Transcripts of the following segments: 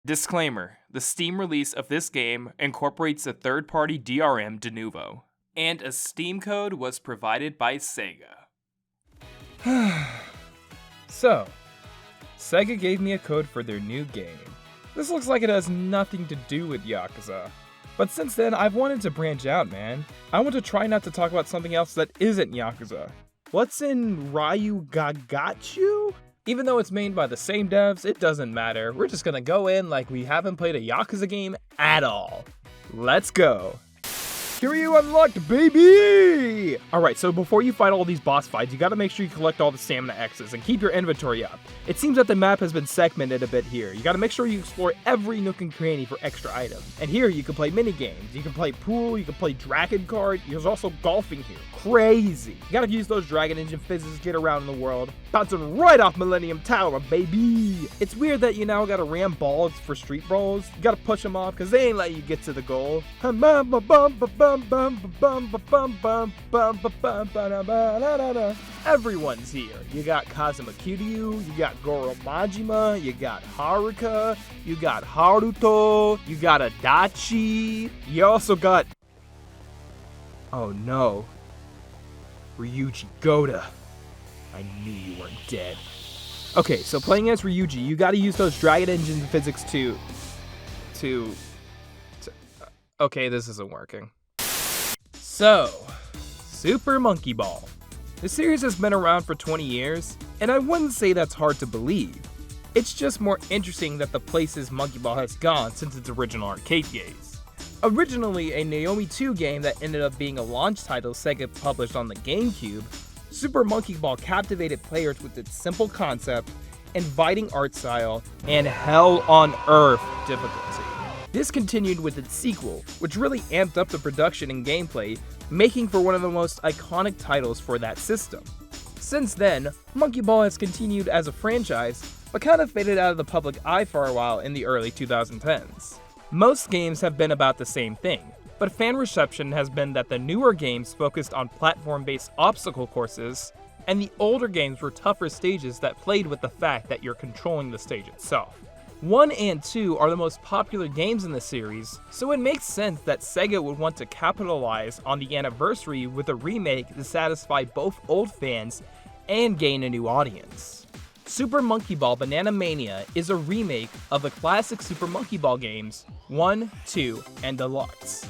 Disclaimer: the Steam release of this game incorporates a third-party DRM de novo, and a Steam code was provided by SEGA. So, SEGA gave me a code for their new game. This looks like it has nothing to do with Yakuza. But since then, I've wanted to branch out, man. I want to try not to talk about something else that isn't Yakuza. What's in Ryu Gagachu? Even though it's made by the same devs, it doesn't matter. We're just gonna go in like we haven't played a Yakuza game at all. Let's go. Kiryu unlocked, baby! Alright, so before you fight all these boss fights, you gotta make sure you collect all the stamina X's and keep your inventory up. It seems that the map has been segmented a bit here. You gotta make sure you explore every nook and cranny for extra items. And here you can play mini games, you can play pool, you can play Dragon Card, there's also golfing here. Crazy! You gotta use those Dragon Engine physics to get around in the world. Bouncing right off Millennium Tower, baby! It's weird that you now gotta ram balls for street brawls. You gotta push them off, cause they ain't let you get to the goal. Everyone's here. You got Kazuma Kiryu, you got Goro Majima, you got Haruka, you got Haruto, you got Adachi, you also got... Oh no. Ryuji Goda. I knew you weren't dead. Okay, so playing as Ryuji, you gotta use those Dragon Engine physics to... Okay, this isn't working. So, Super Monkey Ball. The series has been around for 20 years, and I wouldn't say that's hard to believe. It's just more interesting that the places Monkey Ball has gone since its original arcade days. Originally a Naomi 2 game that ended up being a launch title Sega published on the GameCube, Super Monkey Ball captivated players with its simple concept, inviting art style, and hell on earth difficulty. This continued with its sequel, which really amped up the production and gameplay, making for one of the most iconic titles for that system. Since then, Monkey Ball has continued as a franchise, but kind of faded out of the public eye for a while in the early 2010s. Most games have been about the same thing, but fan reception has been that the newer games focused on platform-based obstacle courses, and the older games were tougher stages that played with the fact that you're controlling the stage itself. 1 and 2 are the most popular games in the series, so it makes sense that Sega would want to capitalize on the anniversary with a remake to satisfy both old fans and gain a new audience. Super Monkey Ball Banana Mania is a remake of the classic Super Monkey Ball games 1, 2, and Deluxe.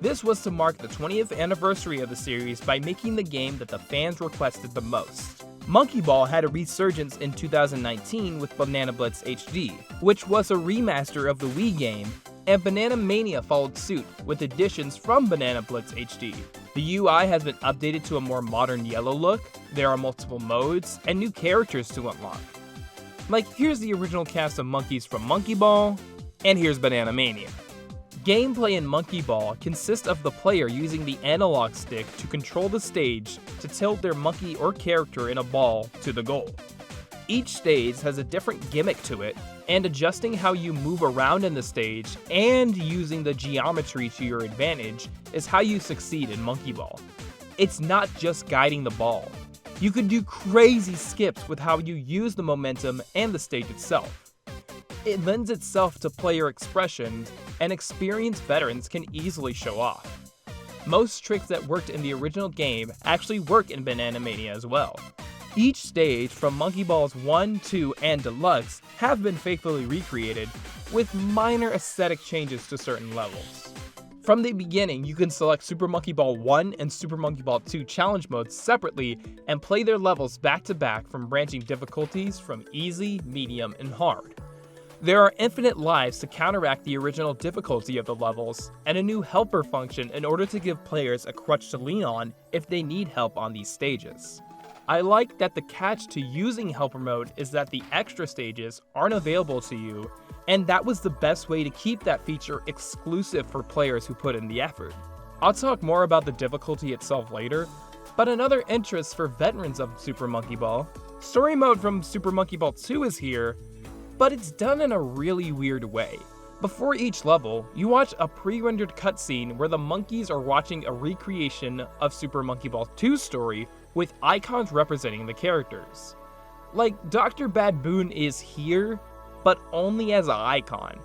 This was to mark the 20th anniversary of the series by making the game that the fans requested the most. Monkey Ball had a resurgence in 2019 with Banana Blitz HD, which was a remaster of the Wii game, and Banana Mania followed suit with additions from Banana Blitz HD. The UI has been updated to a more modern yellow look, there are multiple modes, and new characters to unlock. Like, here's the original cast of monkeys from Monkey Ball, and here's Banana Mania. Gameplay in Monkey Ball consists of the player using the analog stick to control the stage to tilt their monkey or character in a ball to the goal. Each stage has a different gimmick to it, and adjusting how you move around in the stage and using the geometry to your advantage is how you succeed in Monkey Ball. It's not just guiding the ball. You can do crazy skips with how you use the momentum and the stage itself. It lends itself to player expression, and experienced veterans can easily show off. Most tricks that worked in the original game actually work in Banana Mania as well. Each stage from Monkey Balls 1, 2, and Deluxe have been faithfully recreated, with minor aesthetic changes to certain levels. From the beginning, you can select Super Monkey Ball 1 and Super Monkey Ball 2 challenge modes separately and play their levels back to back from branching difficulties from easy, medium, and hard. There are infinite lives to counteract the original difficulty of the levels, and a new helper function in order to give players a crutch to lean on if they need help on these stages. I like that the catch to using helper mode is that the extra stages aren't available to you, and that was the best way to keep that feature exclusive for players who put in the effort. I'll talk more about the difficulty itself later, but another interest for veterans of Super Monkey Ball, story mode from Super Monkey Ball 2 is here, but it's done in a really weird way. Before each level, you watch a pre-rendered cutscene where the monkeys are watching a recreation of Super Monkey Ball 2's story with icons representing the characters. Like, Dr. Bad Boon is here, but only as an icon.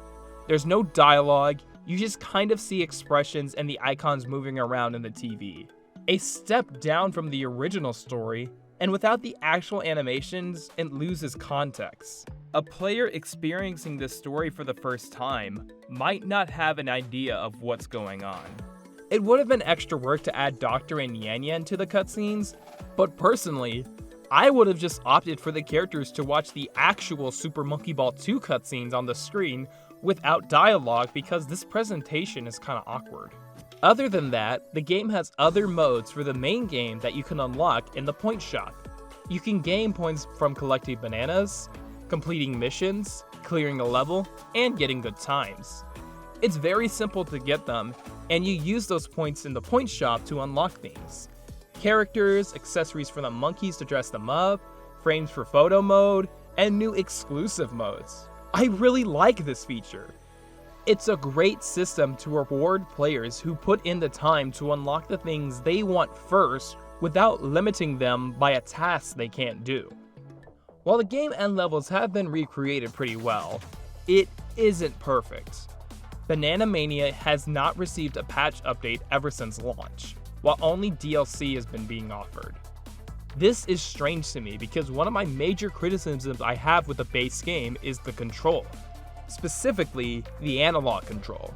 There's no dialogue, you just kind of see expressions and the icons moving around in the TV. A step down from the original story, and without the actual animations, it loses context. A player experiencing this story for the first time might not have an idea of what's going on. It would have been extra work to add Doctor and Yan Yan to the cutscenes, but personally, I would have just opted for the characters to watch the actual Super Monkey Ball 2 cutscenes on the screen without dialogue because this presentation is kinda awkward. Other than that, the game has other modes for the main game that you can unlock in the point shop. You can gain points from collecting bananas, completing missions, clearing a level, and getting good times. It's very simple to get them, and you use those points in the point shop to unlock things. Characters, accessories for the monkeys to dress them up, frames for photo mode, and new exclusive modes. I really like this feature. It's a great system to reward players who put in the time to unlock the things they want first without limiting them by a task they can't do. While the game and levels have been recreated pretty well, it isn't perfect. Banana Mania has not received a patch update ever since launch, while only DLC has been being offered. This is strange to me because one of my major criticisms I have with the base game is the control, specifically the analog control.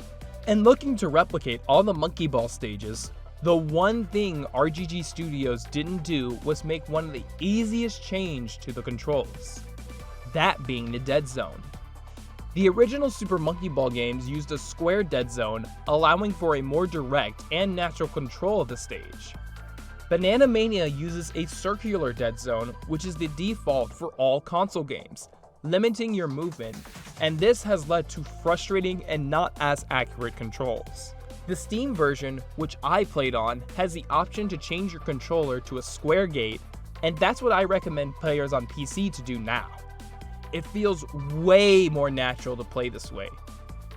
And looking to replicate all the Monkey Ball stages, the one thing RGG Studios didn't do was make one of the easiest change to the controls, that being the dead zone. The original Super Monkey Ball games used a square dead zone, allowing for a more direct and natural control of the stage. Banana Mania uses a circular dead zone, which is the default for all console games, limiting your movement, and this has led to frustrating and not as accurate controls. The Steam version, which I played on, has the option to change your controller to a square gate, and that's what I recommend players on PC to do now. It feels way more natural to play this way.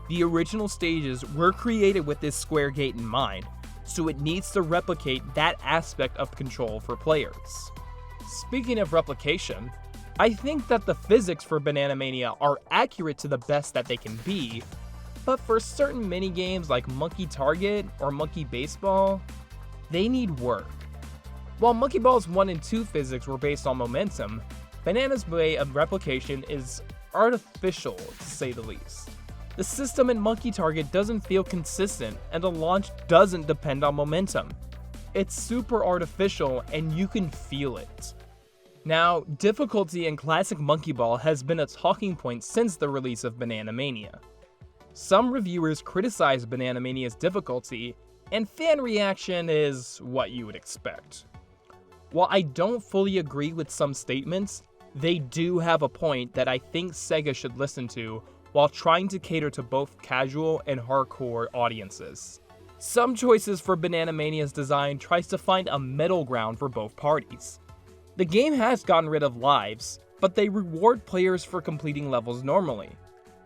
The original stages were created with this square gate in mind, so it needs to replicate that aspect of control for players. Speaking of replication, I think that the physics for Banana Mania are accurate to the best that they can be, but for certain minigames like Monkey Target or Monkey Baseball, they need work. While Monkey Ball's 1 and 2 physics were based on momentum, Banana's way of replication is artificial, to say the least. The system in Monkey Target doesn't feel consistent, and the launch doesn't depend on momentum. It's super artificial, and you can feel it. Now, difficulty in classic Monkey Ball has been a talking point since the release of Banana Mania. Some reviewers criticize Banana Mania's difficulty, and fan reaction is what you would expect. While I don't fully agree with some statements, they do have a point that I think SEGA should listen to while trying to cater to both casual and hardcore audiences. Some choices for Banana Mania's design tries to find a middle ground for both parties. The game has gotten rid of lives, but they reward players for completing levels normally.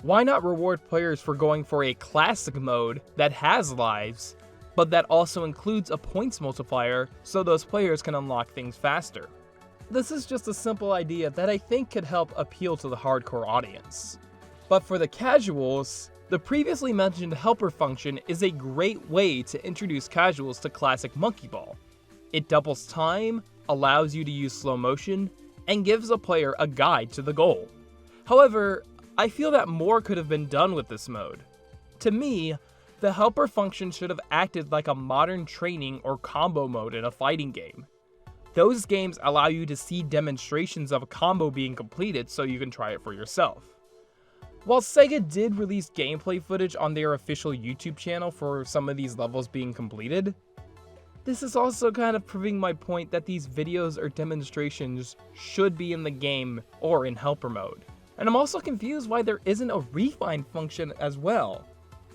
Why not reward players for going for a classic mode that has lives, but that also includes a points multiplier so those players can unlock things faster? This is just a simple idea that I think could help appeal to the hardcore audience. But for the casuals, the previously mentioned helper function is a great way to introduce casuals to classic Monkey Ball. It doubles time, allows you to use slow motion, and gives a player a guide to the goal. However, I feel that more could have been done with this mode. To me, the helper function should have acted like a modern training or combo mode in a fighting game. Those games allow you to see demonstrations of a combo being completed so you can try it for yourself. While SEGA did release gameplay footage on their official YouTube channel for some of these levels being completed, this is also kind of proving my point that these videos or demonstrations should be in the game or in helper mode. And I'm also confused why there isn't a refine function as well.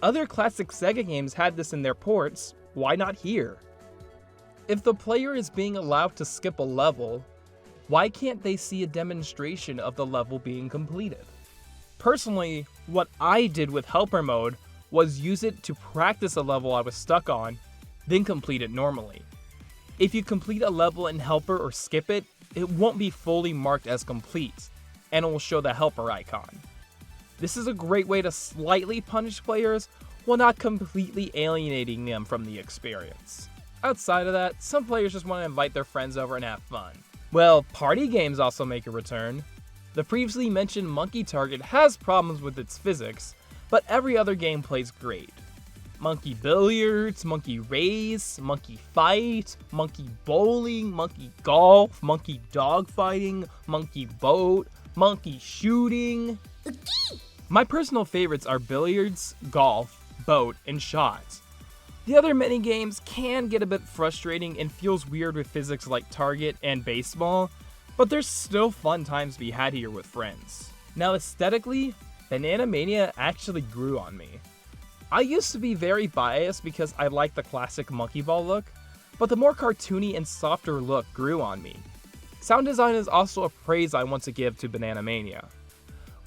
Other classic SEGA games had this in their ports, why not here? If the player is being allowed to skip a level, why can't they see a demonstration of the level being completed? Personally, what I did with helper mode was use it to practice a level I was stuck on, then complete it normally. If you complete a level in helper or skip it, it won't be fully marked as complete, and it will show the helper icon. This is a great way to slightly punish players while not completely alienating them from the experience. Outside of that, some players just want to invite their friends over and have fun. Well, party games also make a return. The previously mentioned Monkey Target has problems with its physics, but every other game plays great. Monkey Billiards, Monkey Race, Monkey Fight, Monkey Bowling, Monkey Golf, Monkey Dogfighting, Monkey Boat, Monkey Shooting. My personal favorites are Billiards, Golf, Boat, and Shot. The other mini games can get a bit frustrating and feels weird with physics like Target and Baseball, but there's still fun times to be had here with friends. Now aesthetically, Banana Mania actually grew on me. I used to be very biased because I liked the classic Monkey Ball look, but the more cartoony and softer look grew on me. Sound design is also a praise I want to give to Banana Mania.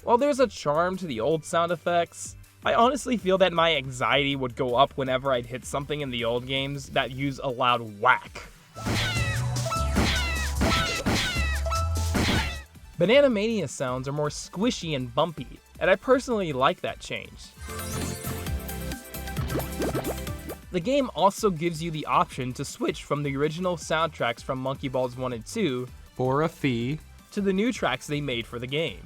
While there's a charm to the old sound effects, I honestly feel that my anxiety would go up whenever I'd hit something in the old games that use a loud whack. Banana Mania sounds are more squishy and bumpy, and I personally like that change. The game also gives you the option to switch from the original soundtracks from Monkey Balls 1 and 2 For a fee. to the new tracks they made for the game.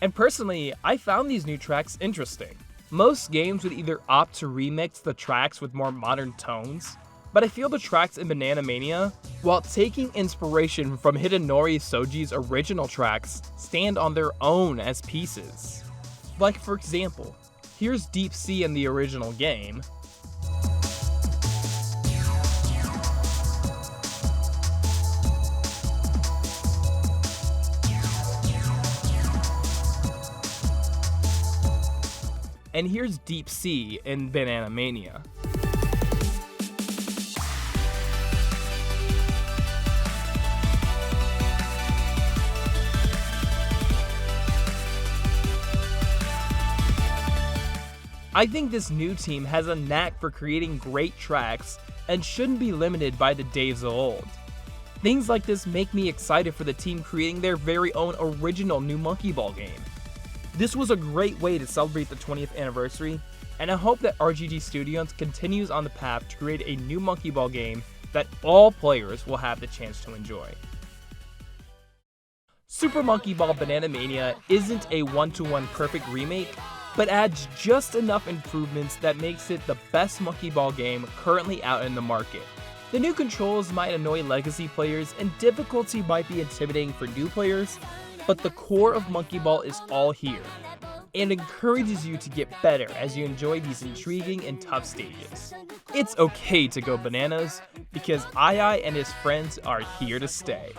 And personally, I found these new tracks interesting. Most games would either opt to remix the tracks with more modern tones, but I feel the tracks in Banana Mania, while taking inspiration from Hidenori Soji's original tracks, stand on their own as pieces. Like for example, here's Deep Sea in the original game, and here's Deep Sea in Banana Mania. I think this new team has a knack for creating great tracks and shouldn't be limited by the days of old. Things like this make me excited for the team creating their very own original new Monkey Ball game. This was a great way to celebrate the 20th anniversary, and I hope that RGG Studios continues on the path to create a new Monkey Ball game that all players will have the chance to enjoy. Super Monkey Ball Banana Mania isn't a one-to-one perfect remake, but adds just enough improvements that makes it the best Monkey Ball game currently out in the market. The new controls might annoy legacy players and difficulty might be intimidating for new players, but the core of Monkey Ball is all here, and encourages you to get better as you enjoy these intriguing and tough stages. It's okay to go bananas, because Ai and his friends are here to stay.